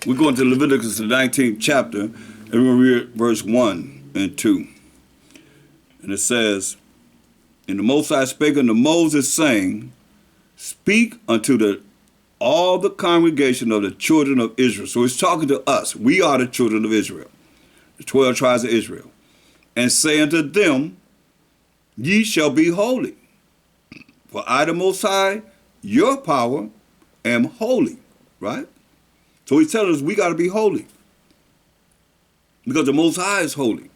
We're going to Leviticus, the 19th chapter, and we're going to read verse 1 and 2. And it says, And the Most High spake unto Moses, saying, Speak unto all the congregation of the children of Israel. So he's talking to us. We are the children of Israel, the 12 tribes of Israel. And say unto them, Ye shall be holy, for I, the Most High, your power, am holy. Right? So he's telling us we got to be holy, because the Most High is holy.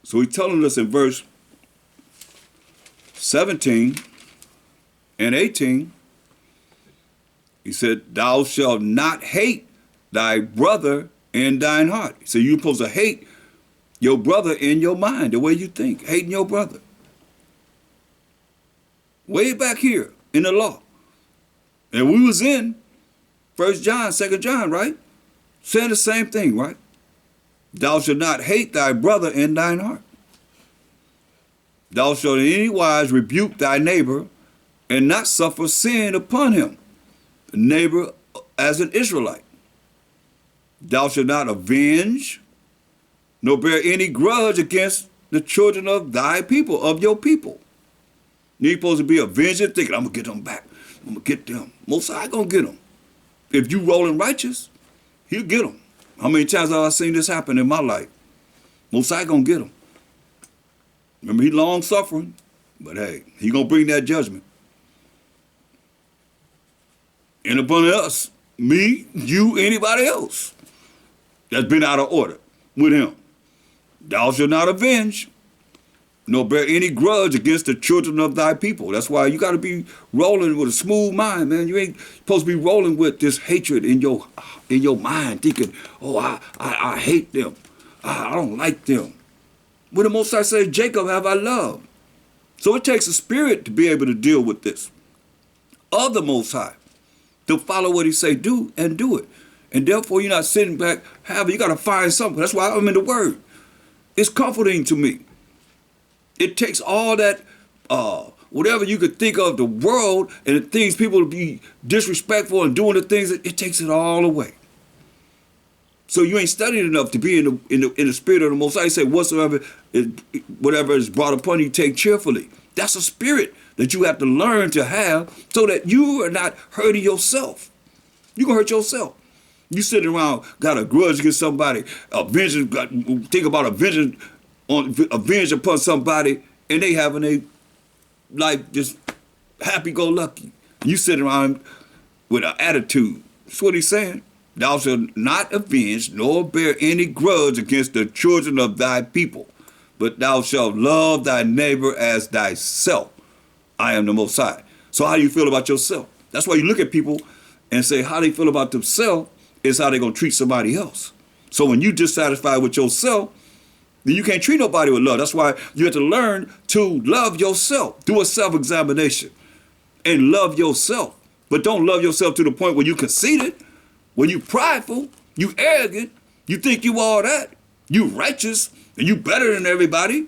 So he's telling us in verse 17 and 18, he said, Thou shalt not hate thy brother in thine heart. So you're supposed to hate your brother in your mind, the way you think, hating your brother. Way back here in the law. And we was in 1 John, 2 John, right? Saying the same thing, right? Thou shalt not hate thy brother in thine heart. Thou shalt in any wise rebuke thy neighbor and not suffer sin upon him, neighbor as an Israelite. Thou shalt not avenge, nor bear any grudge against the children of thy people, of your people. You're supposed to be avenging, thinking, I'm going to get them back. I'm going to get them. Most High going to get them. If you rolling righteous, he'll get them. How many times have I seen this happen in my life? Most High going to get them. Remember, he long suffering, but hey, he going to bring that judgment. And upon us, me, you, anybody else that's been out of order with him. Thou shalt not avenge, nor bear any grudge against the children of thy people. That's why you got to be rolling with a smooth mind, man. You ain't supposed to be rolling with this hatred in your mind, thinking, oh, I hate them. I don't like them. What the Most High says, Jacob have I loved. So it takes a spirit to be able to deal with this. Of the Most High, to follow what he say, do, and do it. And therefore, you're not sitting back, you got to find something. That's why I'm in the Word. It's comforting to me. It takes all that, whatever you could think of, the world and the things people be disrespectful and doing the things, it takes it all away. So you ain't studied enough to be in the spirit of the Most High. He said, whatever is brought upon you, take cheerfully. That's a spirit that you have to learn to have so that you are not hurting yourself. You gonna hurt yourself. You sitting around, got a grudge against somebody, think about avenge upon somebody, and they having a life just happy-go-lucky. You sitting around with an attitude. That's what he's saying. Thou shalt not avenge, nor bear any grudge against the children of thy people, but thou shalt love thy neighbor as thyself. I am the Most High. So how do you feel about yourself? That's why you look at people and say how they feel about themselves is how they're going to treat somebody else. So when you dissatisfied with yourself, then you can't treat nobody with love. That's why you have to learn to love yourself. Do a self-examination and love yourself. But don't love yourself to the point where you conceited, where you prideful, you arrogant, you think you all that, you righteous, and you better than everybody.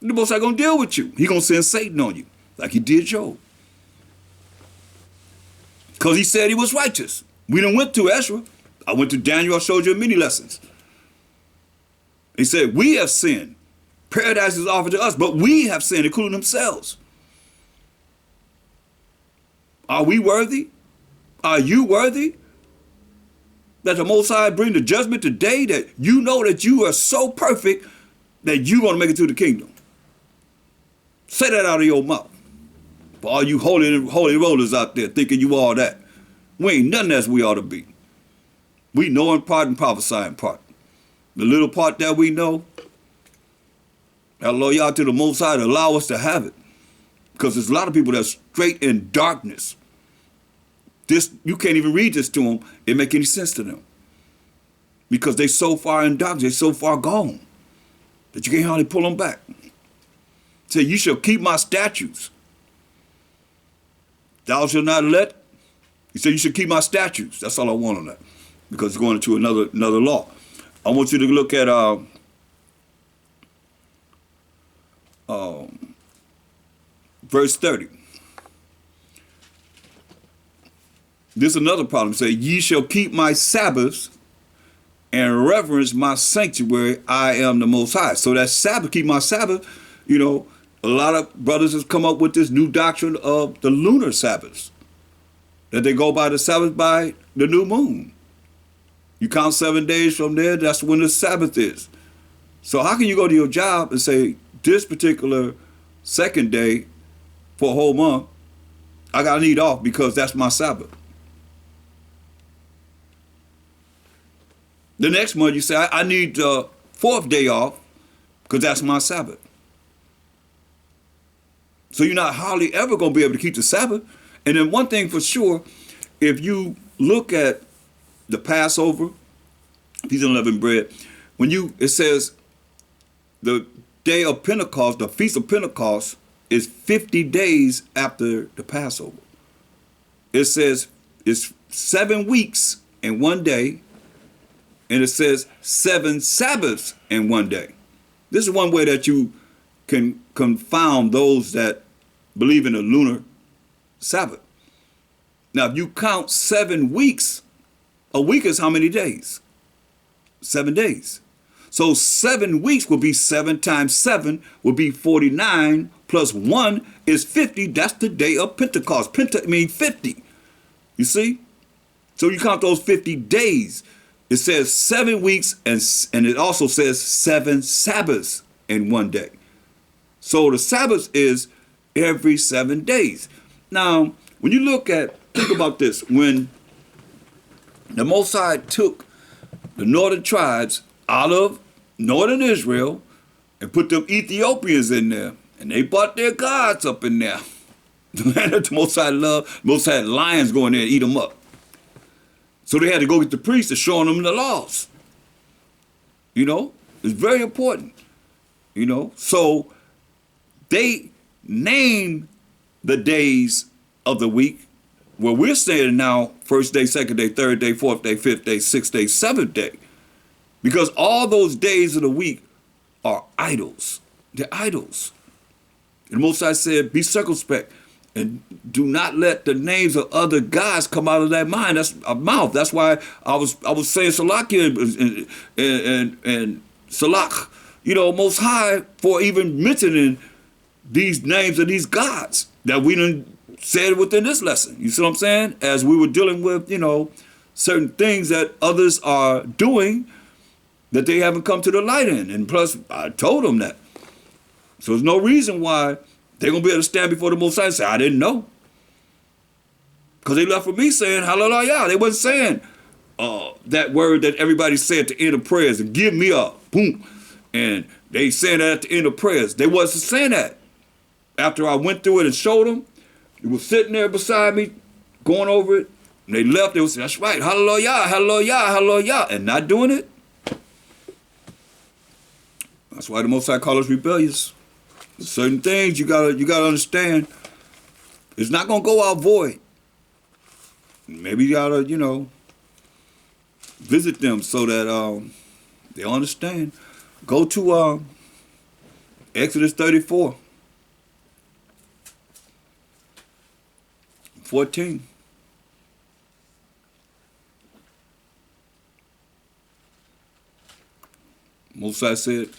The Most High gonna deal with you. He gonna send Satan on you, like he did Job. Because he said he was righteous. We done went to Ezra. I went to Daniel, I showed you many lessons. He said, we have sinned. Paradise is offered to us, but we have sinned, including themselves. Are we worthy? Are you worthy? That the Most High bring the judgment today, that you know that you are so perfect that you're going to make it to the kingdom. Say that out of your mouth. For all you holy rollers out there thinking you all that. We ain't nothing as we ought to be. We know in part and prophesy in part. The little part that we know, hallelujah to the Most High to allow us to have it. Because there's a lot of people that's straight in darkness. This, you can't even read this to them. It make any sense to them. Because they so far in darkness, they so far gone that you can't hardly pull them back. Say, you shall keep my statutes. Thou shalt not let. He said, you should keep my statutes. That's all I want on that. Because it's going into another law. I want you to look at verse 30. This is another problem. Say, ye shall keep my Sabbaths and reverence my sanctuary. I am the Most High. So that Sabbath, keep my Sabbath, a lot of brothers has come up with this new doctrine of the lunar Sabbaths, that they go by the Sabbath by the new moon. You count 7 days from there, that's when the Sabbath is. So how can you go to your job and say, this particular second day for a whole month, I got to need off because that's my Sabbath? The next month you say, I need the fourth day off because that's my Sabbath. So you're not hardly ever going to be able to keep the Sabbath. And then one thing for sure, if you look at the Passover, Feast of Unleavened Bread, it says the day of Pentecost, the Feast of Pentecost, is 50 days after the Passover. It says it's 7 weeks in one day, and it says 7 Sabbaths in one day. This is one way that you can confound those that believe in the lunar Sabbath. Now, if you count 7 weeks, a week is how many days? 7 days. So 7 weeks will be 7 times 7 will be 49, plus 1 is 50. That's the day of Pentecost. Penta means 50. You see? So you count those 50 days. It says 7 weeks, and it also says 7 Sabbaths in one day. So the Sabbath is every 7 days. Now, when you think about this, when the Most High took the northern tribes out of northern Israel and put them Ethiopians in there, and they brought their gods up in there. The land that the Most High loved, Most High had lions go in there and eat them up. So they had to go get the priests to show them the laws. It's very important. So they named the days of the week. Well, we're saying now, first day, second day, third day, fourth day, fifth day, sixth day, seventh day. Because all those days of the week are idols. They're idols. And Most High said, be circumspect and do not let the names of other gods come out of that mind. That's a mouth. That's why I was saying Salakia and Salak, Most High, for even mentioning these names of these gods that we done said within this lesson. You see what I'm saying? As we were dealing with, certain things that others are doing that they haven't come to the light in. And plus, I told them that. So there's no reason why they're going to be able to stand before the Most High and say, I didn't know. Because they left with me saying, hallelujah. They wasn't saying that word that everybody said at the end of prayers, and give me a boom. And they saying that at the end of prayers. They wasn't saying that. After I went through it and showed them, they were sitting there beside me, going over it, and they left. They would say, that's right, hallelujah, hallelujah, hallelujah, and not doing it. That's why the Most High call us rebellious. There's certain things you gotta understand. It's not gonna go out void. Maybe you gotta, visit them so that they understand. Go to Exodus 34. 14. Most High said,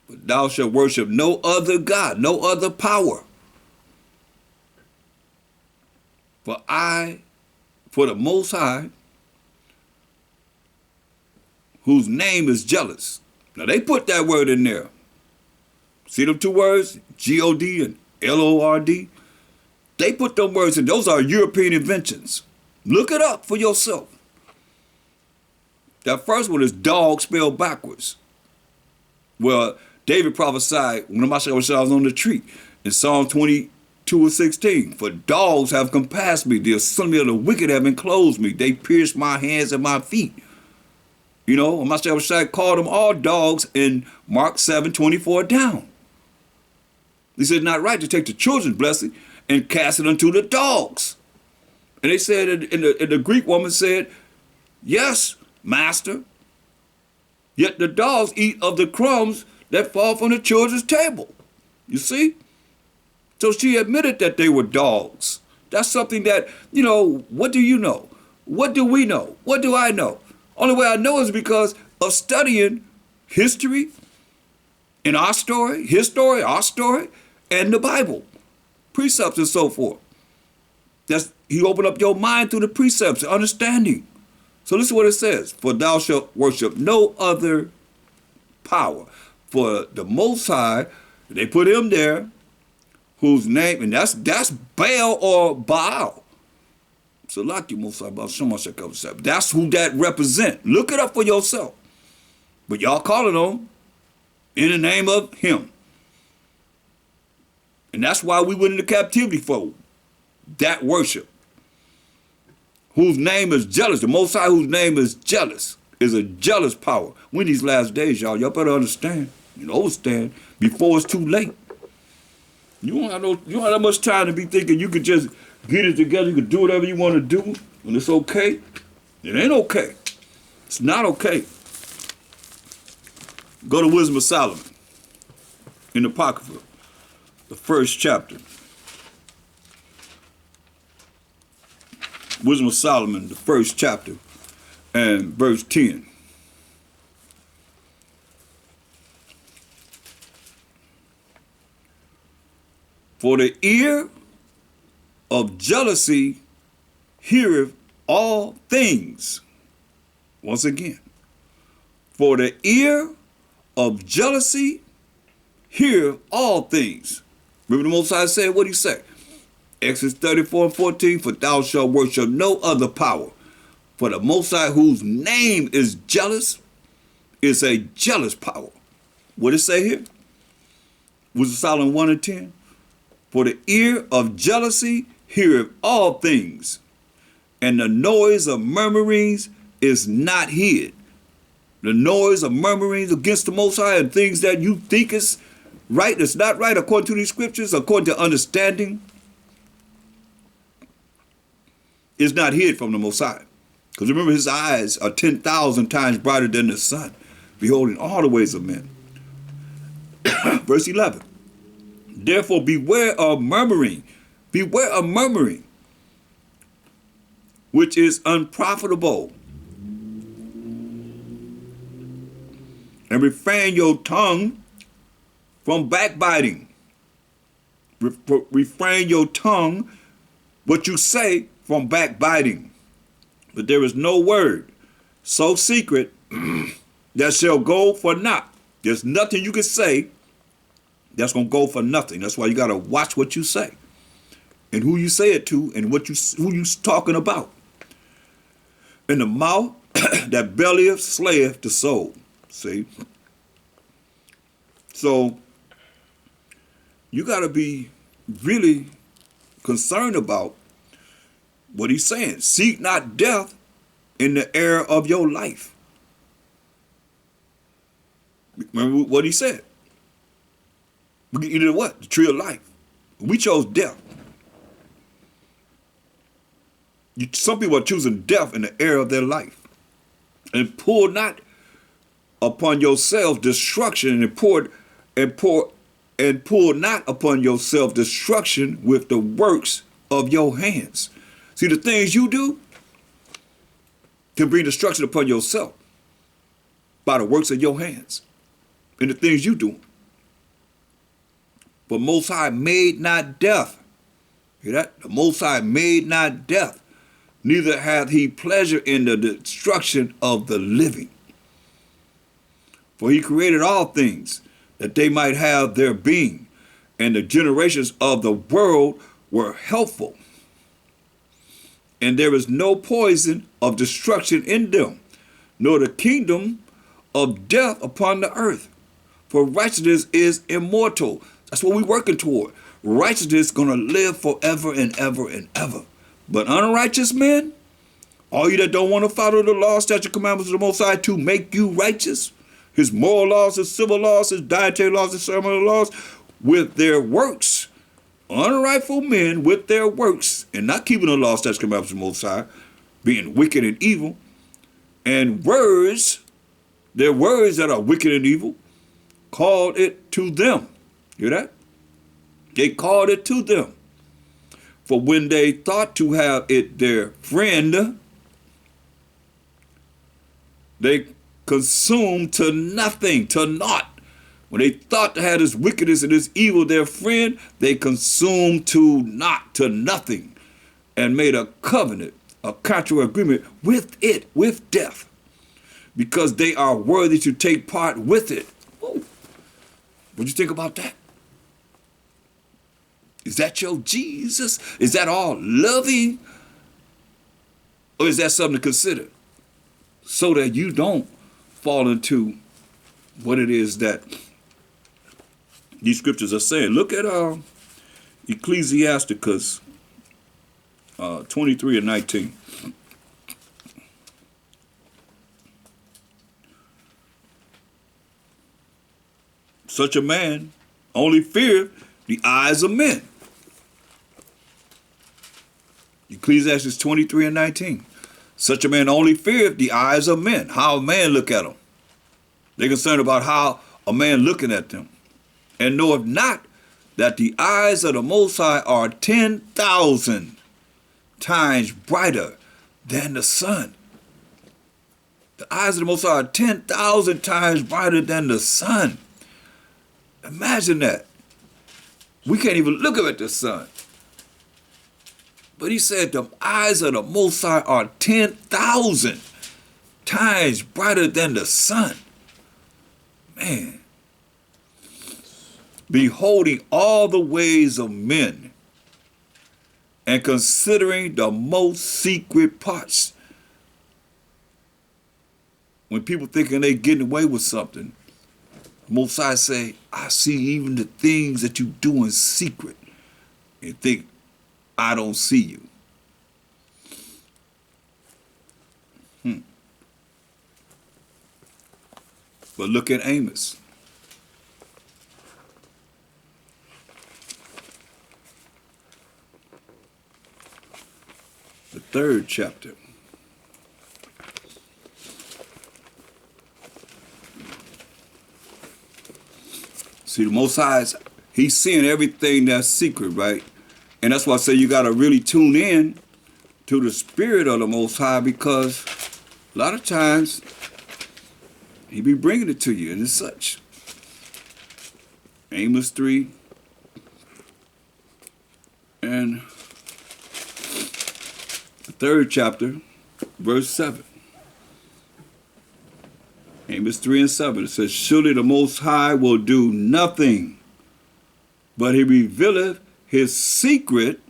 but thou shalt worship no other God, no other power. For the Most High, whose name is jealous. Now they put that word in there. See them 2 words, G-O-D and L-O-R-D? They put them words in. Those are European inventions. Look it up for yourself. That first one is dog spelled backwards. Well, David prophesied when I was on the tree in Psalm 22:16. For dogs have compassed me. The assembly of the wicked have enclosed me. They pierced my hands and my feet. Mashah called them all dogs in Mark 7:24 down. He said, not right to take the children's blessing and cast it unto the dogs. And they said, and the Greek woman said, yes, master. Yet the dogs eat of the crumbs that fall from the children's table. You see? So she admitted that they were dogs. That's something that, what do you know? What do we know? What do I know? Only way I know is because of studying history and our story, his story, our story, and the Bible, precepts and so forth. He opened up your mind through the precepts and understanding. So listen to what it says. For thou shalt worship no other power. For the Most High, they put him there, whose name, and that's Baal or Baal. So like you, Most High, that's who that represent. Look it up for yourself. But y'all calling on in the name of him. And that's why we went into captivity for that worship. Whose name is jealous. The Most High, whose name is jealous, is a jealous power. We in these last days, y'all better understand and understand before it's too late. You don't have that much time to be thinking you could just get it together, you could do whatever you want to do, and it's okay. It ain't okay. It's not okay. Go to Wisdom of Solomon in the Apocrypha, the first chapter. Wisdom of Solomon, the first chapter, and verse 10. For the ear of jealousy heareth all things. Once again. For the ear of jealousy heareth all things. Remember the Most High said, what he say? Exodus 34:14, for thou shalt worship no other power. For the Most High, whose name is jealous, is a jealous power. What it say here? Was it Solomon 1 and 10? For the ear of jealousy heareth all things, and the noise of murmurings is not hid. The noise of murmurings against the Most High and things that you think is right, that's not right according to these scriptures, according to understanding, is not hid from the Most High. Because remember, his eyes are 10,000 times brighter than the sun, beholding all the ways of men. Verse 11. Therefore beware of murmuring. Beware of murmuring, which is unprofitable. And refrain your tongue from backbiting. Refrain your tongue, what you say, from backbiting. But there is no word so secret that shall go for naught. There's nothing you can say that's going to go for nothing. That's why you got to watch what you say and who you say it to and who you talking about. In the mouth that bellieth slayeth the soul. See? So you got to be really concerned about what he's saying. Seek not death in the air of your life. Remember what he said. We can eat it what? The tree of life. We chose death. Some people are choosing death in the air of their life. And pour not upon yourself destruction, and pour not upon yourself destruction with the works of your hands. See, the things you do can bring destruction upon yourself by the works of your hands and the things you do. But Most High made not death. Hear that? The Most High made not death. Neither hath he pleasure in the destruction of the living. For he created all things that they might have their being, and the generations of the world were healthful. And there is no poison of destruction in them, nor the kingdom of death upon the earth. For righteousness is immortal. That's what we're working toward. Righteousness is going to live forever and ever and ever. But unrighteous men, all you that don't want to follow the law, statute, commandments of the Most High to make you righteous, his moral laws, his civil laws, his dietary laws, his ceremonial laws, with their works, unrightful men with their works, and not keeping the law, statute, commandments of the Most High, being wicked and evil, and words, their words that are wicked and evil, called it to them. Hear that? They called it to them. For when they thought to have it their friend, they consumed to nothing, to naught. When they thought to have this wickedness and this evil their friend, they consumed to naught, to nothing, and made a covenant, a contract agreement with it, with death, because they are worthy to take part with it. Whoa. What do you think about that? Is that your Jesus? Is that all loving? Or is that something to consider? So that you don't fall into what it is that these scriptures are saying. Look at Ecclesiasticus 23 and 19. Such a man only feareth the eyes of men. Ecclesiastes 23 and 19. Such a man only feareth the eyes of men. How a man look at them. They're concerned about how a man looking at them. And knoweth not that the eyes of the Most High are 10,000 times brighter than the sun. The eyes of the Most High are 10,000 times brighter than the sun. Imagine that. We can't even look up at the sun. But he said the eyes of the Most High are 10,000 times brighter than the sun. Man. Beholding all the ways of men and considering the most secret parts. When people thinking they getting away with something, Most High say, I see even the things that you do in secret and think I don't see you. But look at Amos. The 3rd chapter. See, the Most High, he's seeing everything that's secret, right? And that's why I say you got to really tune in to the spirit of the Most High, because a lot of times he be bringing it to you and it's such. Amos 3 and the 3rd chapter, verse 7. Amos 3 and 7, it says, surely the Most High will do nothing, but he revealeth his secret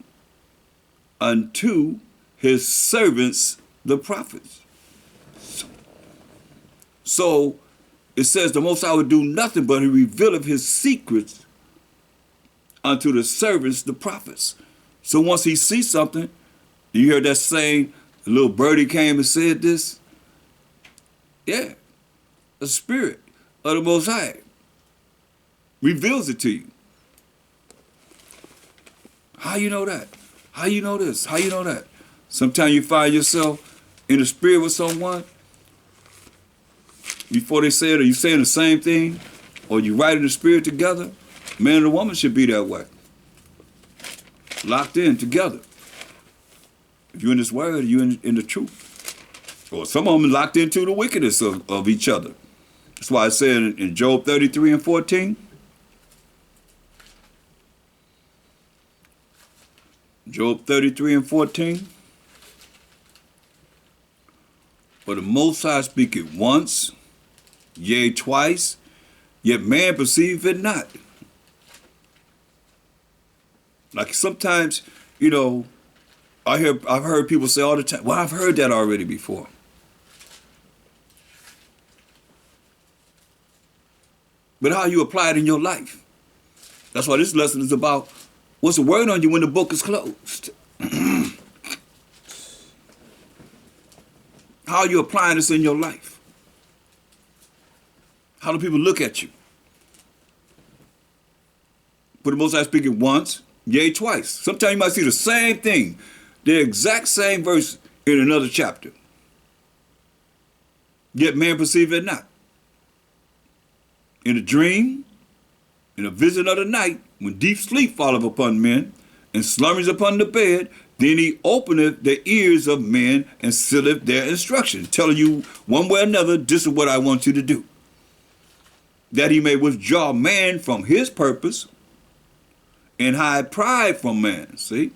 unto his servants, the prophets. So it says the Most High will do nothing, but he revealeth his secrets unto the servants, the prophets. So once he sees something, you hear that saying, the little birdie came and said this? Yeah. The spirit of the Most High reveals it to you. How you know that? How you know this? How you know that? Sometimes you find yourself in the spirit with someone before they say it, or you saying the same thing, or you write in the spirit together. Man and a woman should be that way. Locked in together. If you're in this word, you're in the truth. Or some of them locked into the wickedness of each other. That's why I said in Job 33 and 14, Job 33 and 14, for the Most High speaketh once, yea, twice, yet man perceiveth it not. Like sometimes, you know, I've heard people say all the time, well, I've heard that already before. But how you apply it in your life. That's why this lesson is about what's the word on you when the book is closed. How are you applying this in your life? How do people look at you? But the Most High speaking once, yea, twice. Sometimes you might see the same thing, the exact same verse in another chapter. Yet man perceive it not. In a dream, in a vision of the night, when deep sleep falleth upon men, and slumbereth upon the bed, then he openeth the ears of men and sealeth their instruction, telling you one way or another, this is what I want you to do. That he may withdraw man from his purpose and hide pride from man. See?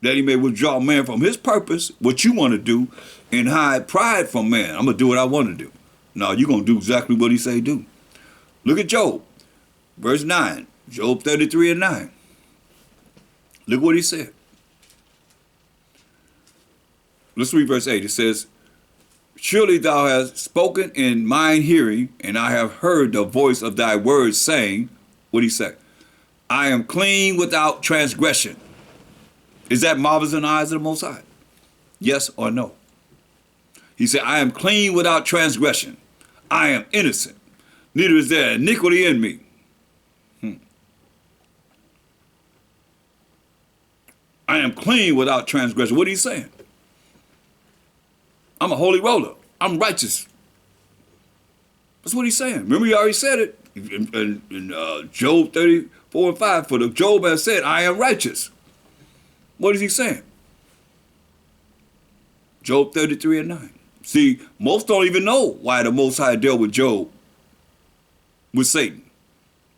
That he may withdraw man from his purpose, what you want to do, and hide pride from man. I'm going to do what I want to do. No, you're going to do exactly what he say do. Look at Job, verse 9. Job 33 and 9. Look what he said. Let's read verse 8. It says, surely thou hast spoken in mine hearing, and I have heard the voice of thy words, saying, what did he say? I am clean without transgression. Is that marvelous in the eyes of the Most High? Yes or no? He said, I am clean without transgression. I am innocent. Neither is there iniquity in me. I am clean without transgression. What are you saying? I'm a holy roller. I'm righteous. That's what he's saying. Remember, he already said it in Job 34 and 5. For the Job has said, I am righteous. What is he saying? Job 33 and 9. See, most don't even know why the Most High dealt with Job, with Satan.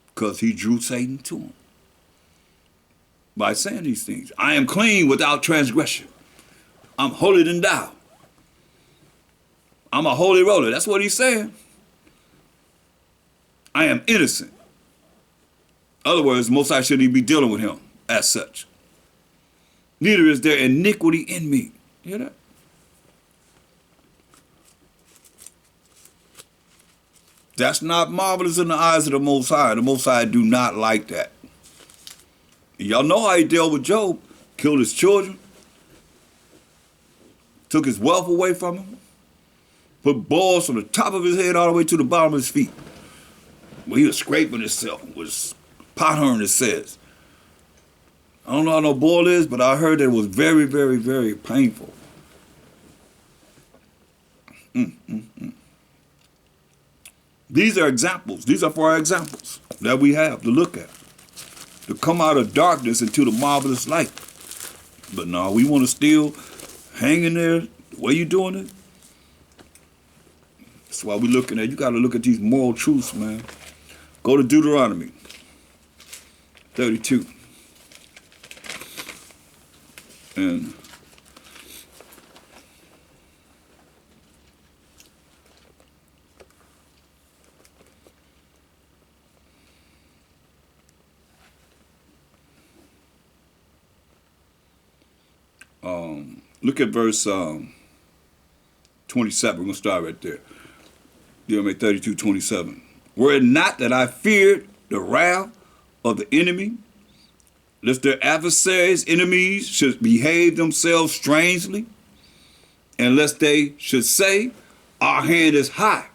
Because he drew Satan to him. By saying these things. I am clean without transgression. I'm holier than thou. I'm a holy roller. That's what he's saying. I am innocent. In other words, Most High shouldn't even be dealing with him as such. Neither is there iniquity in me. You hear that? That's not marvelous in the eyes of the Most High. The Most High do not like that. Y'all know how he dealt with Job. Killed his children. Took his wealth away from him. Put balls from the top of his head all the way to the bottom of his feet. Well, he was scraping himself. Was potterning, it says. I don't know how no boil is, but I heard that it was very, very, very painful. These are examples. These are for our examples that we have to look at. To come out of darkness into the marvelous light. But no, we want to still hang in there the way you're doing it. That's why we're looking at, you got to look at these moral truths, man. Go to Deuteronomy 32. And look at verse 27. We're going to start right there. Deuteronomy 32, 27. Were it not that I feared the wrath of the enemy, lest their adversaries, enemies, should behave themselves strangely, and lest they should say, our hand is high,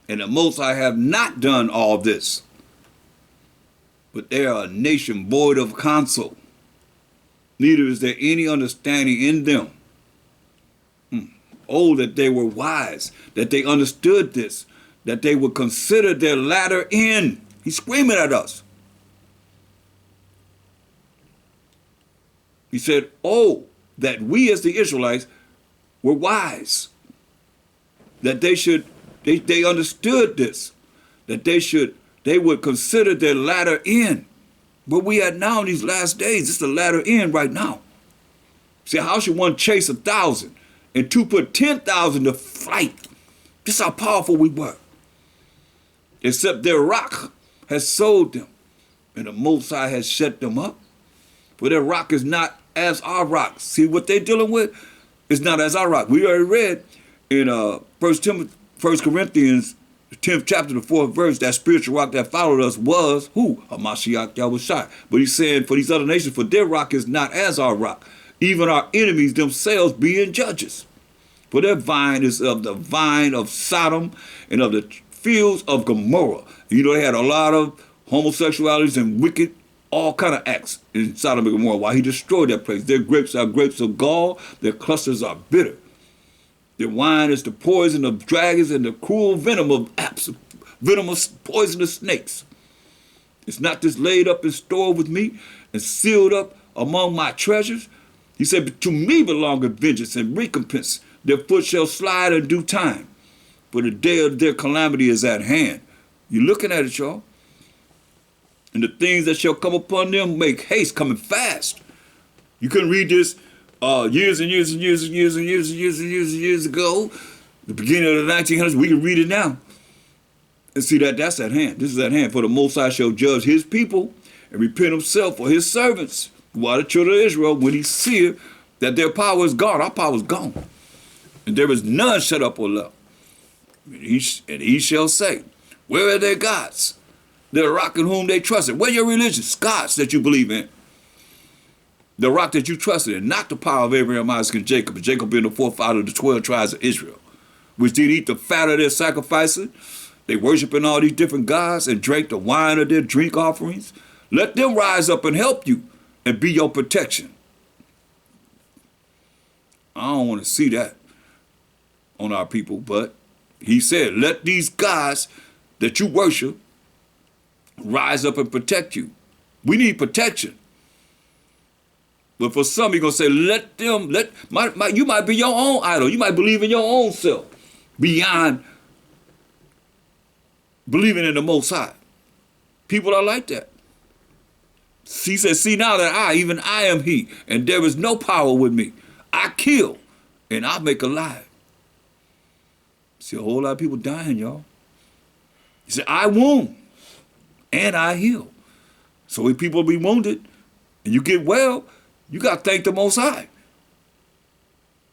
and the Most High have not done all this. But they are a nation void of counsel, neither is there any understanding in them. Oh, that they were wise, that they understood this, that they would consider their latter end. He's screaming at us. He said, oh, that we as the Israelites were wise, that they understood this, that they would consider their latter end. But we are now in these last days, it's the latter end right now. See, how should one chase 1,000 and two put 10,000 to flight? This is how powerful we were. Except their rock has sold them, and the Most High has shut them up. For their rock is not as our rock. See what they're dealing with? It's not as our rock. We already read in 1 Corinthians, the 10th chapter, the 4th verse, that spiritual rock that followed us was who? Hamashiach Yahushua. But he's saying for these other nations, for their rock is not as our rock, even our enemies themselves being judges. For their vine is of the vine of Sodom and of the fields of Gomorrah. You know, they had a lot of homosexualities and wicked, all kind of acts in Sodom and Gomorrah. Why he destroyed that place. Their grapes are grapes of gall. Their clusters are bitter. Their wine is the poison of dragons and the cruel venom of venomous poisonous snakes. It's not this laid up and stored with me. and sealed up among my treasures. He said, to me belongeth vengeance and recompense. Their foot shall slide in due time, for the day of their calamity is at hand. You're looking at it, y'all. And the things that shall come upon them make haste, coming fast. You couldn't read this years and years and years and years and years and years and years and years ago, the beginning of the 1900s. We can read it now and see that that's at hand. This is at hand. For the Most High shall judge his people and repent himself for his servants, who are the children of Israel, when he seeth that their power is gone. Our power is gone. And there is none shut up or left. And he shall say, where are their gods? The rock in whom they trusted. Where are your religious gods that you believe in? The rock that you trusted in, not the power of Abraham, Isaac, and Jacob. And Jacob being the forefather of the 12 tribes of Israel, which did eat the fat of their sacrifices. They worshiping all these different gods and drank the wine of their drink offerings. Let them rise up and help you and be your protection. I don't want to see that on our people, but he said, let these gods that you worship rise up and protect you. We need protection. But for some, you're going to say, you might be your own idol. You might believe in your own self beyond believing in the Most High. People are like that. He says, see now that even I am he, and there is no power with me. I kill, and I make alive. See a whole lot of people dying, y'all. He said, I wound, and I heal. So if people be wounded, and you get well, you got to thank the Most High.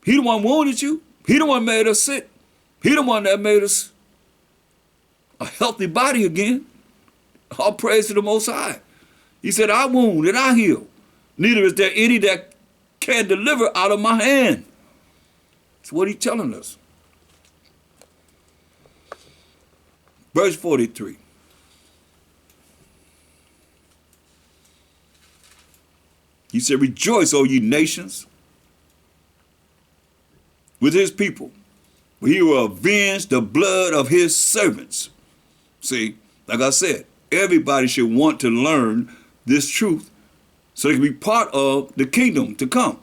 He the one wounded you. He the one made us sick. He the one that made us a healthy body again. All praise to the Most High. He said, I wound and I heal. Neither is there any that can deliver out of my hand. That's what he's telling us. Verse 43. He said, rejoice, O ye nations, with his people, for he will avenge the blood of his servants. See, like I said, everybody should want to learn this truth so they can be part of the kingdom to come.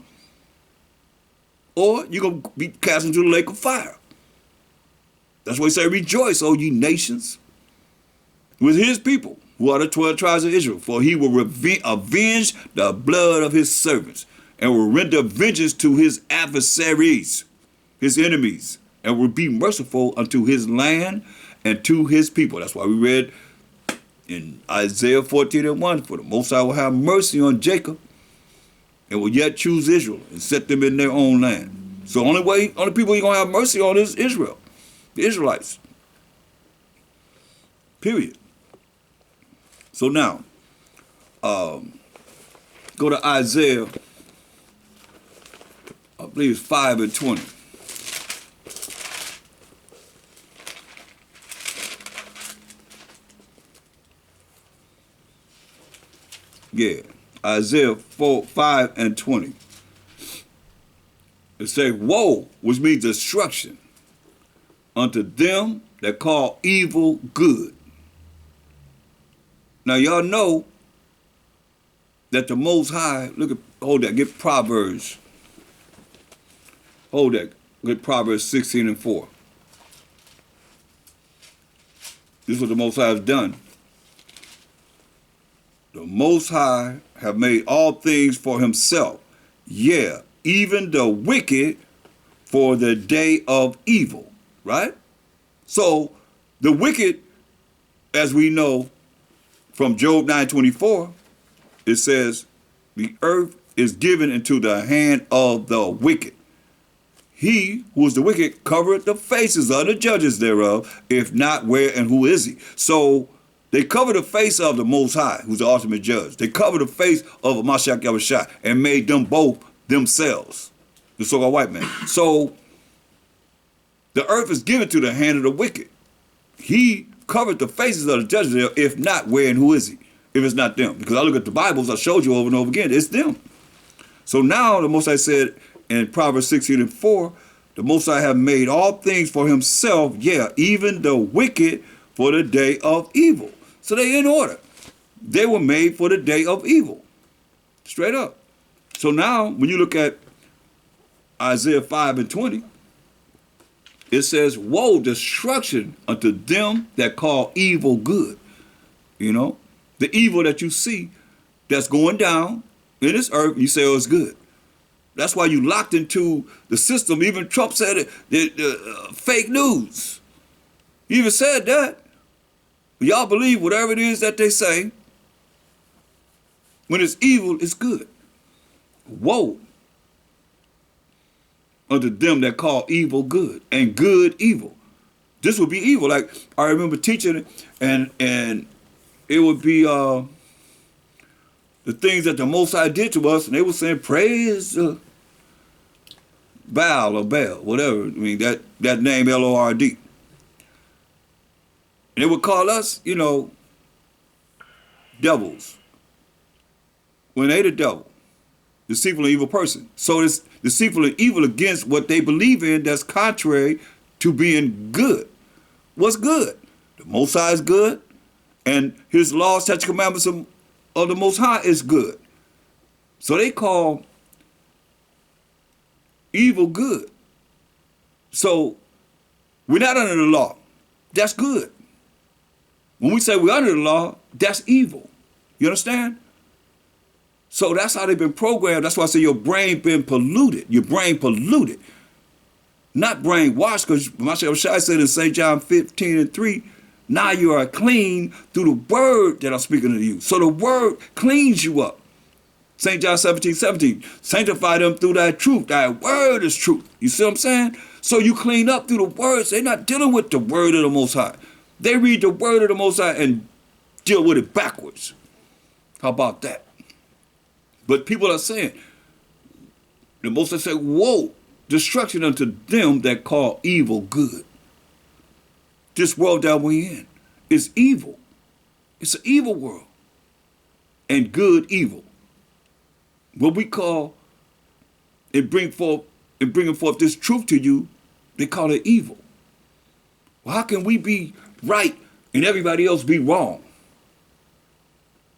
Or you're going to be cast into the lake of fire. That's why he said, rejoice, O ye nations, with his people, who are the 12 tribes of Israel, for he will avenge the blood of his servants, and will render vengeance to his adversaries, his enemies, and will be merciful unto his land and to his people. That's why we read in Isaiah 14:1, for the Most High will have mercy on Jacob, and will yet choose Israel and set them in their own land. So only people he's going to have mercy on is Israel, the Israelites. Period. So now, go to Isaiah, I believe it's 5:20. Yeah, Isaiah 5:20. It says, woe, which means destruction, unto them that call evil good. Now, y'all know that the Most High, hold that, get Proverbs. Hold that, get Proverbs 16:4. This is what the Most High has done. The Most High have made all things for himself. Yeah, even the wicked for the day of evil, right? So the wicked, as we know, from Job 9:24, it says, the earth is given into the hand of the wicked. He who is the wicked covereth the faces of the judges thereof, if not, where and who is he? So they cover the face of the Most High, who's the ultimate judge. They cover the face of Mashiach Yahushua and made them both themselves, the so-called white man. So the earth is given to the hand of the wicked. He covered the faces of the judges there, if not, where and who is he? If it's not them. Because I look at the Bibles, I showed you over and over again, it's them. So now the Most High said in Proverbs 16:4, the Most High have made all things for himself, yeah, even the wicked for the day of evil. So they in order. They were made for the day of evil. Straight up. So now, when you look at Isaiah 5:20, it says, woe, destruction unto them that call evil good. You know, the evil that you see that's going down in this earth, you say, oh, it's good. That's why you locked into the system. Even Trump said it, fake news. He even said that. Y'all believe whatever it is that they say. When it's evil, it's good. Woe unto them that call evil good and good evil. This would be evil. Like I remember teaching it, and it would be the things that the Most High did to us, and they were saying praise Baal or Baal, whatever. I mean that name Lord. And they would call us, you know, devils. When they the devil, deceitful and evil person. So it's deceitful and evil against what they believe in that's contrary to being good. What's good? The Most High is good, and his laws, statutes, commandments of the Most High is good. So they call evil good. So we're not under the law. That's good. When we say we're under the law, that's evil. You understand? So that's how they've been programmed. That's why I say your brain been polluted. Your brain polluted. Not brainwashed, because Mashiach Shai said in St. John 15:3, now you are clean through the word that I'm speaking to you. So the word cleans you up. St. John 17:17, sanctify them through thy truth. Thy word is truth. You see what I'm saying? So you clean up through the words. They're not dealing with the word of the Most High. They read the word of the Most High and deal with it backwards. How about that? But people are saying, the Most High said, woe, destruction unto them that call evil good. This world that we in is evil. It's an evil world. And good evil. What we call and bringing forth this truth to you, they call it evil. Well, how can we be right and everybody else be wrong?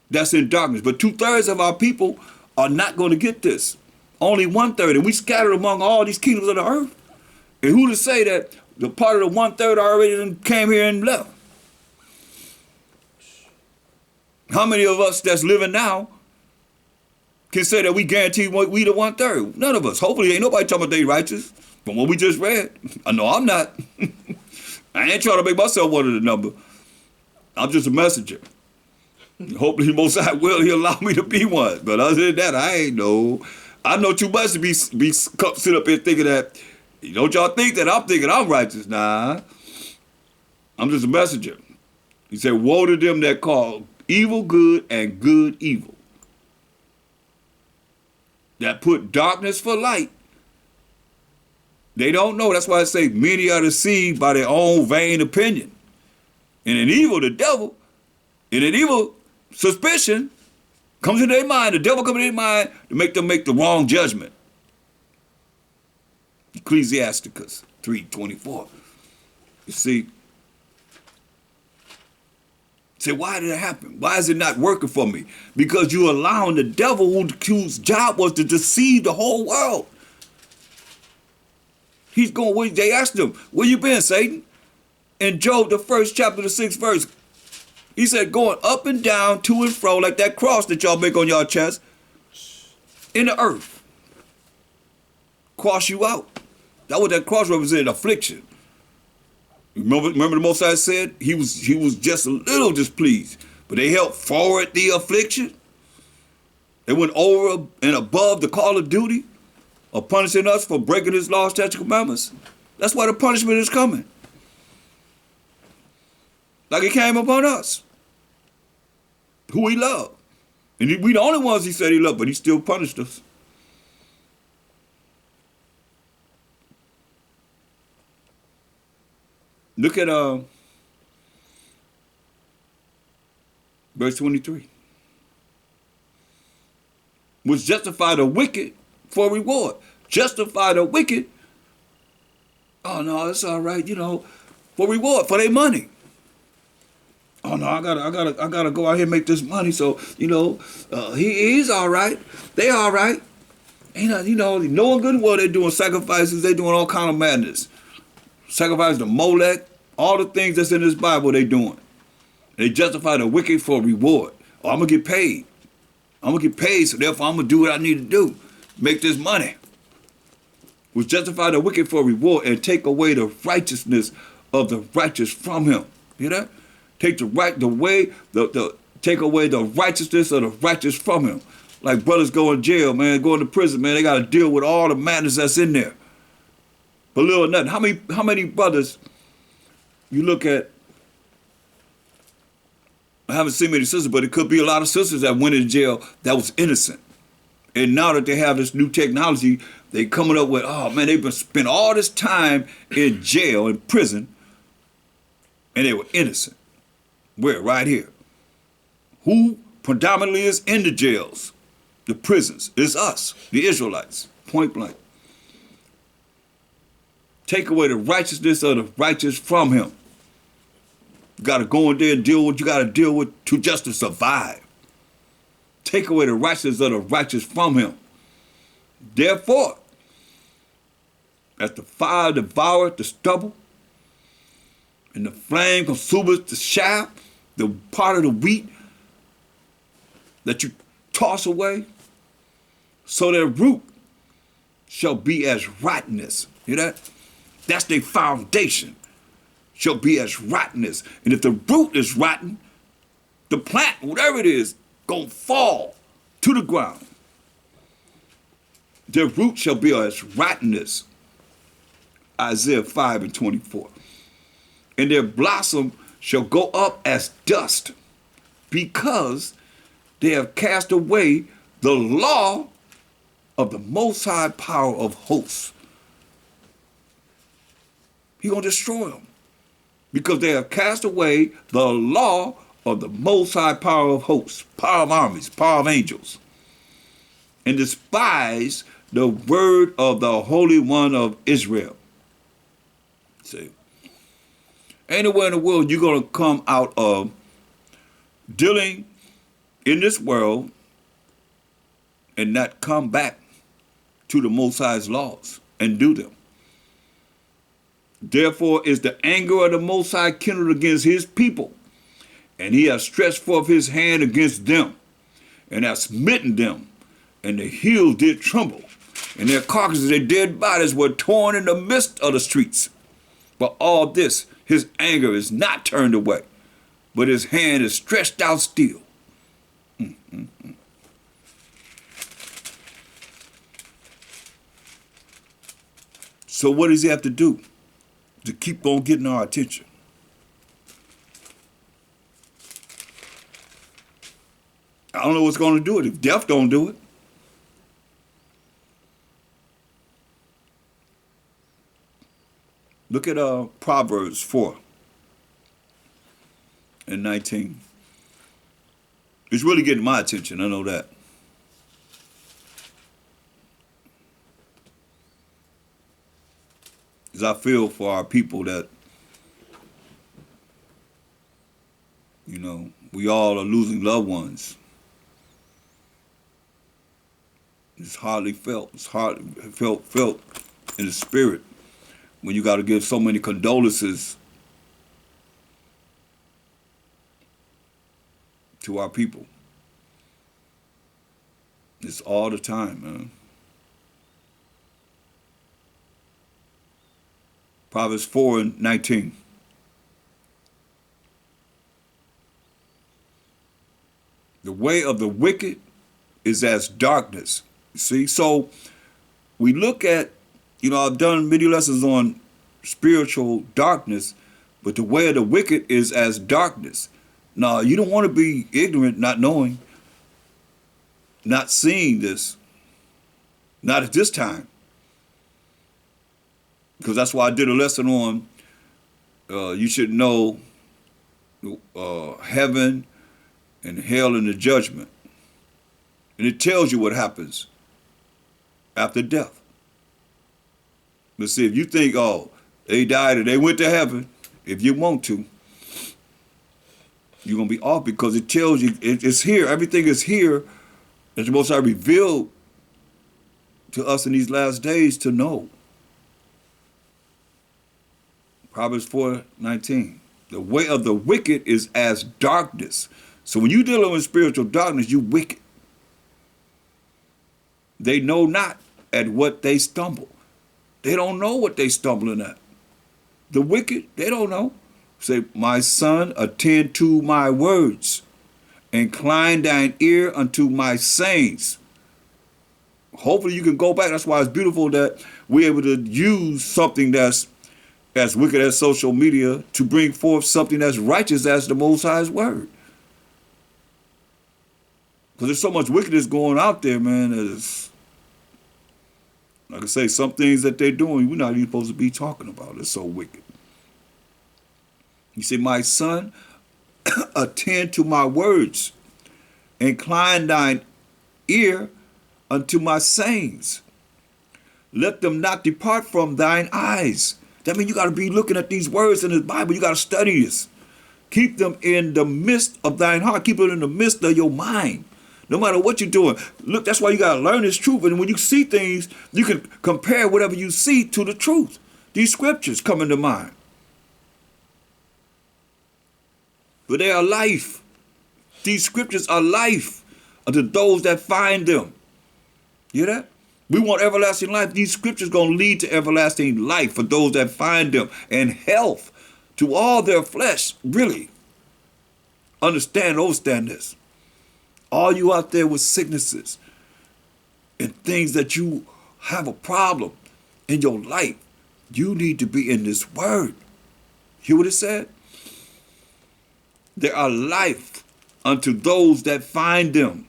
That's in darkness. But 2/3 of our people are not going to get this. Only 1/3, and we scattered among all these kingdoms of the earth. And who to say that the part of the 1/3 already came here and left? How many of us that's living now can say that we guarantee we the 1/3? None of us. Hopefully ain't nobody talking about they righteous. From what we just read, I know I'm not. I ain't trying to make myself one of the number. I'm just a messenger. Hopefully Most High will, he'll allow me to be one. But other than that, I ain't know. I know too much to be sit up here thinking that, don't y'all think that I'm thinking I'm righteous? Nah. I'm just a messenger. He said, woe to them that call evil good and good evil. That put darkness for light. They don't know. That's why I say many are deceived by their own vain opinion. And an evil, the devil, and an evil suspicion comes into their mind. The devil comes into their mind to make them make the wrong judgment. Ecclesiasticus 3:24. You see, say, why did it happen? Why is it not working for me? Because you're allowing the devil, whose job was to deceive the whole world. He's going, they asked him, where you been, Satan? In Job, the 1st chapter, the 6th verse, he said, going up and down, to and fro, like that cross that y'all make on y'all chest, in the earth. Cross you out. That what that cross represented, affliction. Remember the Most High said he was just a little displeased, but they helped forward the affliction. They went over and above the call of duty of punishing us for breaking his law, statutes, commandments. That's why the punishment is coming. Like it came upon us, who he loved. And we the only ones he said he loved, but he still punished us. Look at verse 23. Was justify the wicked for reward. Justify the wicked. Oh no, it's all right, for reward, for their money. Oh no, I gotta go out here and make this money. So he's all right. They all right. Knowing good and well they're doing sacrifices. They're doing all kind of madness. Sacrifice to Molech. All the things that's in this Bible they doing. They justify the wicked for a reward. Oh, I'm gonna get paid. I'm gonna get paid, so therefore I'm gonna do what I need to do. Make this money. Will justify the wicked for a reward and take away the righteousness of the righteous from him. Hear that? Take take away the righteousness of the righteous from him. Like brothers go in jail, man, going to prison, man, they gotta deal with all the madness that's in there. But little or nothing. How many brothers you look at? I haven't seen many sisters, but it could be a lot of sisters that went in jail that was innocent. And now that they have this new technology, they coming up with, oh man, they've been spent all this time in jail, in prison, and they were innocent. Where? Right here. Who predominantly is in the jails, the prisons? It's us, the Israelites, point blank. Take away the righteousness of the righteous from him. You got to go in there and deal with what you got to deal with to just to survive. Take away the righteousness of the righteous from him. Therefore, as the fire devoureth the stubble, and the flame consumeth the chaff, the part of the wheat that you toss away, so their root shall be as rottenness. Hear that? That's their foundation. Shall be as rottenness. And if the root is rotten, the plant, whatever it is, gonna fall to the ground. Their root shall be as rottenness. Isaiah 5:24. And their blossom shall go up as dust, because they have cast away the law of the Most High power of hosts. He gonna destroy them, because they have cast away the law of the Most High power of hosts, power of armies, power of angels, and despise the word of the Holy One of Israel. See, anywhere in the world you're going to come out of dealing in this world and not come back to the Most High's laws and do them. Therefore is the anger of the Most High kindled against his people, and he has stretched forth his hand against them, and has smitten them, and the hills did tremble, and their carcasses, their dead bodies were torn in the midst of the streets. But all this, his anger is not turned away, but his hand is stretched out still. So what does he have to do to keep on getting our attention? I don't know what's going to do it if death don't do it. Look at Proverbs 4:19. It's really getting my attention, I know that. Because I feel for our people that, we all are losing loved ones. It's hardly felt. It's hardly felt in the spirit when you got to give so many condolences to our people. It's all the time, man. Proverbs 4:19. The way of the wicked is as darkness. See, so we look at, I've done many lessons on spiritual darkness, but the way of the wicked is as darkness. Now, you don't want to be ignorant, not knowing, not seeing this, not at this time. Because that's why I did a lesson on you should know heaven and hell and the judgment. And it tells you what happens after death. But see, if you think, they died and they went to heaven, if you want to, You're going to be off because it tells you it's here. Everything is here that the Most High revealed to us in these last days to know. Proverbs 4:19. The way of the wicked is as darkness. So when you're dealing with spiritual darkness, you wicked. They know not at what they stumble. They don't know what they stumbling at. The wicked, they don't know. Say, my son, attend to my words. Incline thine ear unto my sayings. Hopefully you can go back. That's why it's beautiful that we're able to use something that's as wicked as social media to bring forth something that's righteous as the Most High's word. Because there's so much wickedness going out there, man. It's, like I say, some things that they're doing, we're not even supposed to be talking about. It's so wicked. You say, my son, attend to my words. Incline thine ear unto my sayings. Let them not depart from thine eyes. That means you got to be looking at these words in the Bible. You got to study this. Keep them in the midst of thine heart. Keep it in the midst of your mind. No matter what you're doing. Look, that's why you got to learn this truth. And when you see things, you can compare whatever you see to the truth. These scriptures come into mind. But they are life. These scriptures are life unto those that find them. You hear that? We want everlasting life. These scriptures going to lead to everlasting life for those that find them, and health to all their flesh. Really. Understand this. All you out there with sicknesses and things that you have a problem in your life, you need to be in this word. Hear what it said? There are life unto those that find them,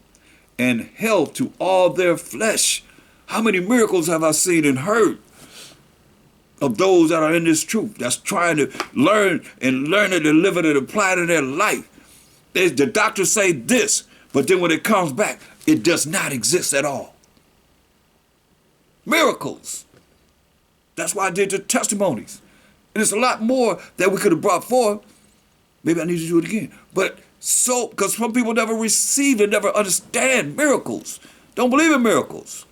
and health to all their flesh. How many miracles have I seen and heard of those that are in this truth, that's trying to learn it and live it and apply it in their life? The doctors say this, but then when it comes back, it does not exist at all. Miracles. That's why I did the testimonies. And there's a lot more that we could have brought forth. Maybe I need to do it again. But so, because some people never receive and never understand miracles. Don't believe in miracles.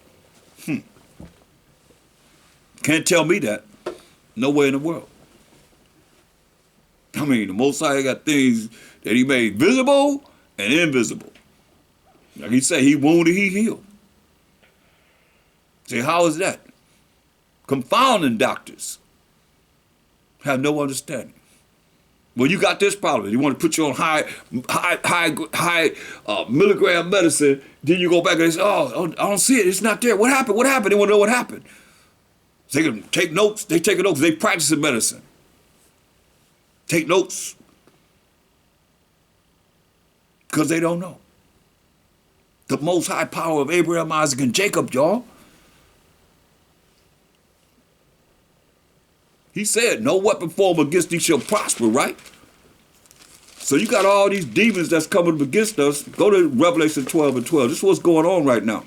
Can't tell me that. Nowhere in the world. I mean, the Most High got things that he made visible and invisible. Like he said, he wounded, he healed. Say, how is that? Confounding doctors have no understanding. Well, you got this problem. You want to put you on high milligram medicine. Then you go back and say, oh, I don't see it. It's not there. What happened? What happened? They want to know what happened. They can take notes. They take notes. They practice in medicine. Take notes. Because they don't know. The most high power of Abraham, Isaac, and Jacob, y'all. He said, no weapon formed against thee shall prosper, right? So you got all these demons that's coming against us. Go to Revelation 12:12. This is what's going on right now.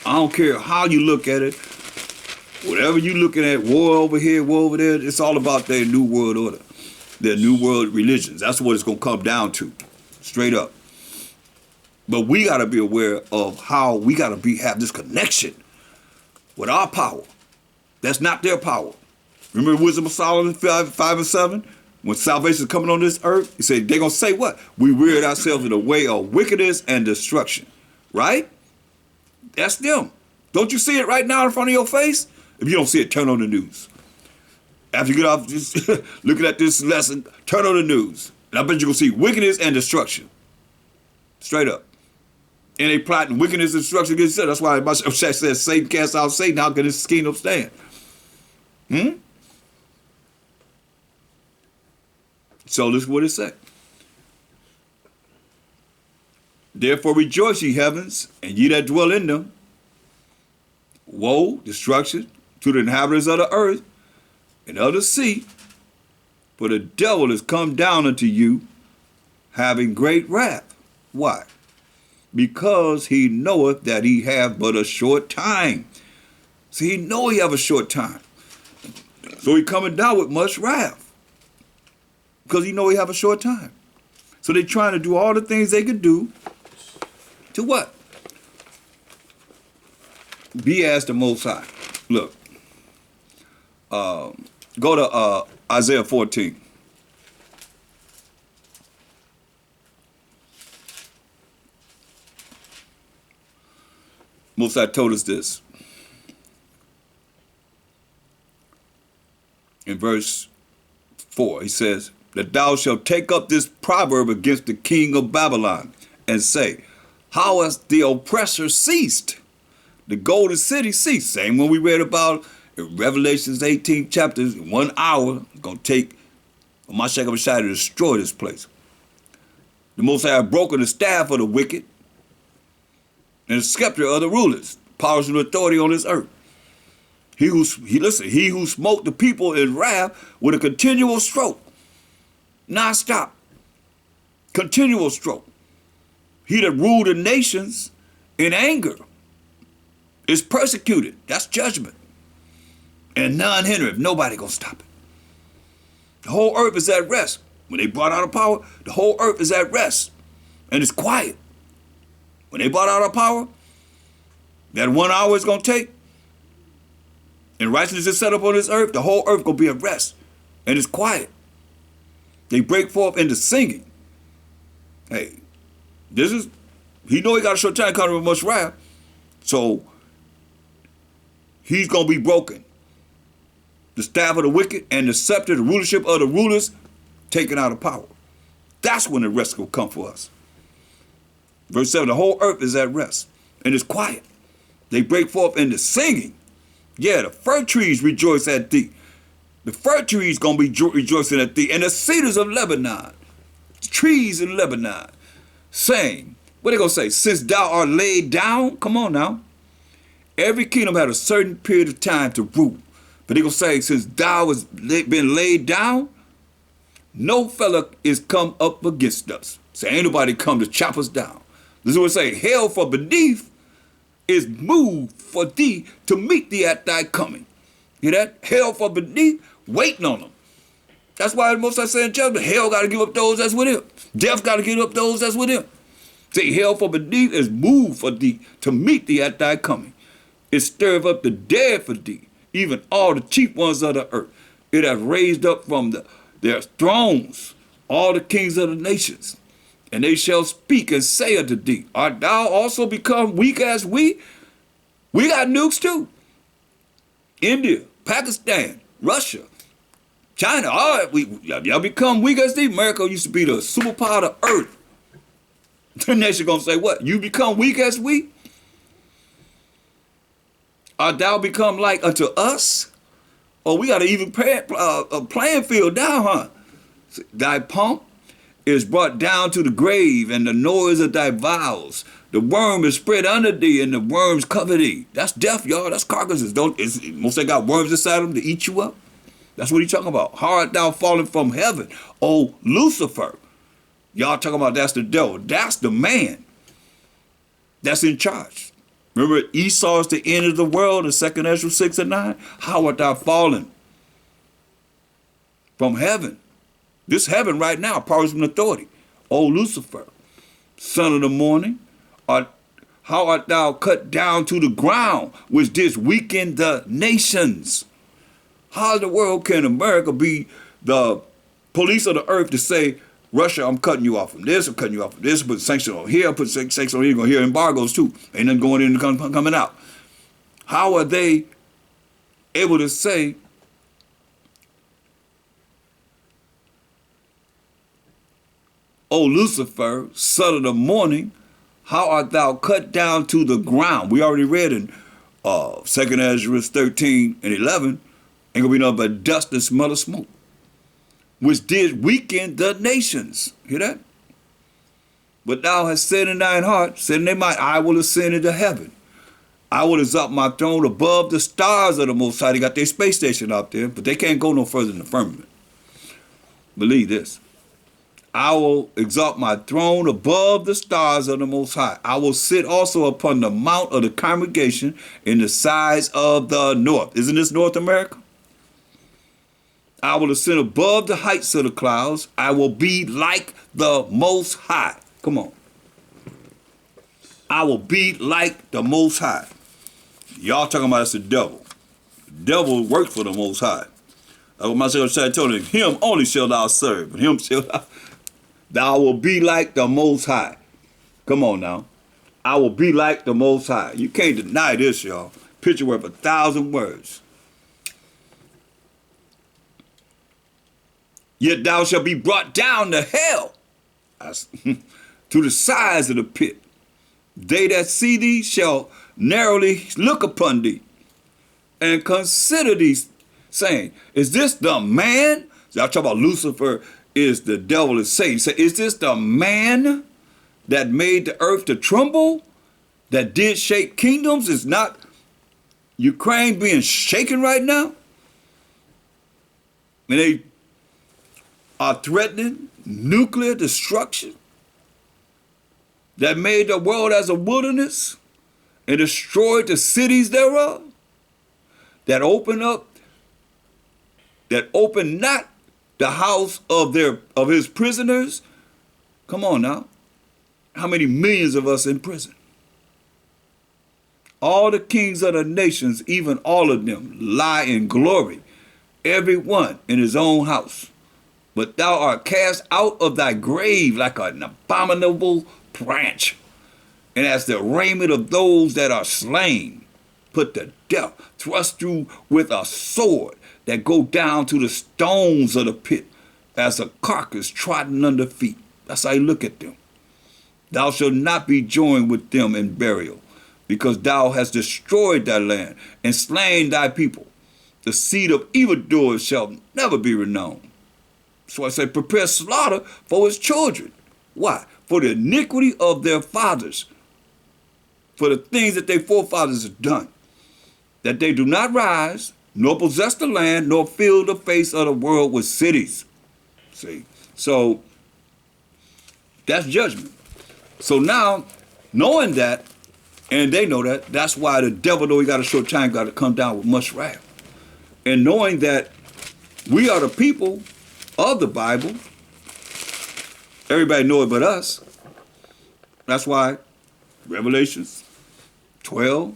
I don't care how you look at it. Whatever you looking at, war over here, war over there, it's all about their new world order. Their new world religions. That's what it's going to come down to. Straight up. But we got to be aware of how we got to have this connection with our power. That's not their power. Remember Wisdom of Solomon 5:7? When salvation is coming on this earth, he said they're going to say what? We reared ourselves in a way of wickedness and destruction. Right? That's them. Don't you see it right now in front of your face? If you don't see it, turn on the news. After you get off just looking at this lesson, turn on the news. And I bet you're going to see wickedness and destruction. Straight up. And they plotting wickedness and destruction against each other. That's why my check says Satan casts out Satan. How can his kingdom stand? So this is what it said. Therefore rejoice, ye heavens, and ye that dwell in them. Woe, destruction to the inhabitants of the earth and of the sea. For the devil is come down unto you, having great wrath. Why? Because he knoweth that he hath but a short time. See, he know he have a short time. So he coming down with much wrath. because he know he have a short time. So they trying to do all the things they could do to what? Be as the Most High. Look, go to Isaiah 14. Most High told us this. In verse 4, he says, that thou shalt take up this proverb against the king of Babylon and say, how has the oppressor ceased? The golden city ceased. Same one we read about in Revelations 18 chapters. 1 hour, it's going to take Mashiach HaMashiach to destroy this place. The Most High have broken the staff of the wicked and the scepter of the rulers, powers and authority on this earth. He who smote the people in wrath with a continual stroke, non-stop, continual stroke. He that ruled the nations in anger is persecuted. That's judgment. And none hindereth. Nobody gonna stop it. The whole earth is at rest. When they brought out of power, the whole earth is at rest. And it's quiet. When they brought out of power, that 1 hour is gonna take, and righteousness is set up on this earth, the whole earth gonna be at rest. And it's quiet. They break forth into singing. Hey, he know he got a short time coming with much wrath. So he's gonna be broken. The staff of the wicked and the scepter, the rulership of the rulers, taken out of power. That's when the rest will come for us. Verse 7, the whole earth is at rest and it's quiet. They break forth into singing. Yeah, the fir trees rejoice at thee. The fir trees gonna be rejoicing at thee, and the cedars of Lebanon, the trees in Lebanon, saying, what they gonna say? Since thou art laid down, come on now. Every kingdom had a certain period of time to rule. But they gonna say, since thou has been laid down, no fella is come up against us. So ain't nobody come to chop us down. This is what it say, hell from beneath is moved for thee to meet thee at thy coming. Hear that? Hell from beneath, waiting on them. That's why the Most High said in judgment, hell got to give up those that's with him. Death got to give up those that's with him. Say, hell from beneath is moved for thee to meet thee at thy coming. It stirreth up the dead for thee, even all the chief ones of the earth. It hath raised up from their thrones all the kings of the nations. And they shall speak and say unto thee, art thou also become weak as we? We got nukes too. India, Pakistan, Russia, China, all right, y'all become weak as thee. America used to be the superpower of earth. The nation gonna say what? You become weak as we? Art thou become like unto us? Oh, we got an even playing field now, huh? Thy pomp is brought down to the grave, and the noise of thy vows. The worm is spread under thee, and the worms cover thee. That's death, y'all. That's carcasses. Most they got worms inside them to eat you up. That's what he's talking about. How art thou fallen from heaven, O Lucifer? Y'all talking about that's the devil. That's the man that's in charge. Remember, Esau is the end of the world in 2 Ezra 6 and 9? How art thou fallen from heaven? This heaven right now, powers and authority. O Lucifer, son of the morning, how art thou cut down to the ground, which didst weaken the nations? How in the world can America be the police of the earth to say, Russia, I'm cutting you off from this, I'm cutting you off from this, put sanctions on here, put sanctions on here, you're going to hear embargoes too. Ain't nothing going in and coming out. How are they able to say, O Lucifer, son of the morning, how art thou cut down to the ground? We already read in 2 Ezra 13 and 11, ain't gonna be nothing but dust and smell of smoke, which did weaken the nations. Hear that? But thou hast said in thine heart, said in their mind, I will ascend into heaven. I will exalt my throne above the stars of the Most High. They got their space station out there, but they can't go no further than the firmament. Believe this. I will exalt my throne above the stars of the Most High. I will sit also upon the mount of the congregation in the sides of the north. Isn't this North America? I will ascend above the heights of the clouds. I will be like the Most High. Come on. I will be like the Most High. Y'all talking about it's the devil. The devil works for the Most High. That's what my secretary told him. Him only shall thou serve. Him shall thou will be like the Most High. Come on now. I will be like the Most High. You can't deny this, y'all. Picture worth 1,000 words. Yet thou shalt be brought down to hell, to the sides of the pit. They that see thee shall narrowly look upon thee and consider thee, saying, is this the man? Y'all talk about Lucifer is the devil is Satan. Say, is this the man that made the earth to tremble, that did shake kingdoms? Is not Ukraine being shaken right now? And they are threatening nuclear destruction that made the world as a wilderness and destroyed the cities thereof, that opened not the house of his prisoners. Come on now. How many millions of us in prison? All the kings of the nations, even all of them, lie in glory, every one in his own house. But thou art cast out of thy grave like an abominable branch, and as the raiment of those that are slain, put to death, thrust through with a sword that go down to the stones of the pit, as a carcass trodden under feet. That's how you look at them. Thou shalt not be joined with them in burial, because thou hast destroyed thy land and slain thy people. The seed of evildoers shall never be renowned. So I say, prepare slaughter for his children. Why? For the iniquity of their fathers, for the things that their forefathers have done, that they do not rise, nor possess the land, nor fill the face of the world with cities. See? So that's judgment. So now, knowing that, and they know that, that's why the devil, though he got a short time, got to come down with much wrath. And knowing that we are the people of the Bible, everybody know it but us. That's why Revelations 12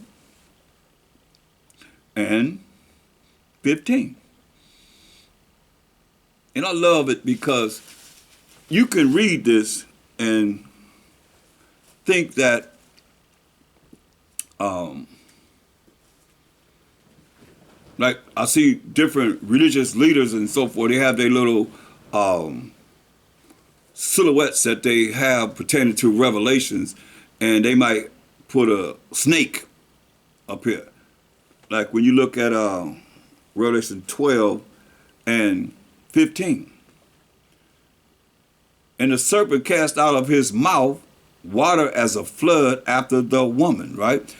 and 15. And I love it because you can read this and think that like I see different religious leaders and so forth, they have their little silhouettes that they have pertaining to Revelations, and they might put a snake up here. Like when you look at Revelation 12 and 15. And the serpent cast out of his mouth water as a flood after the woman, right?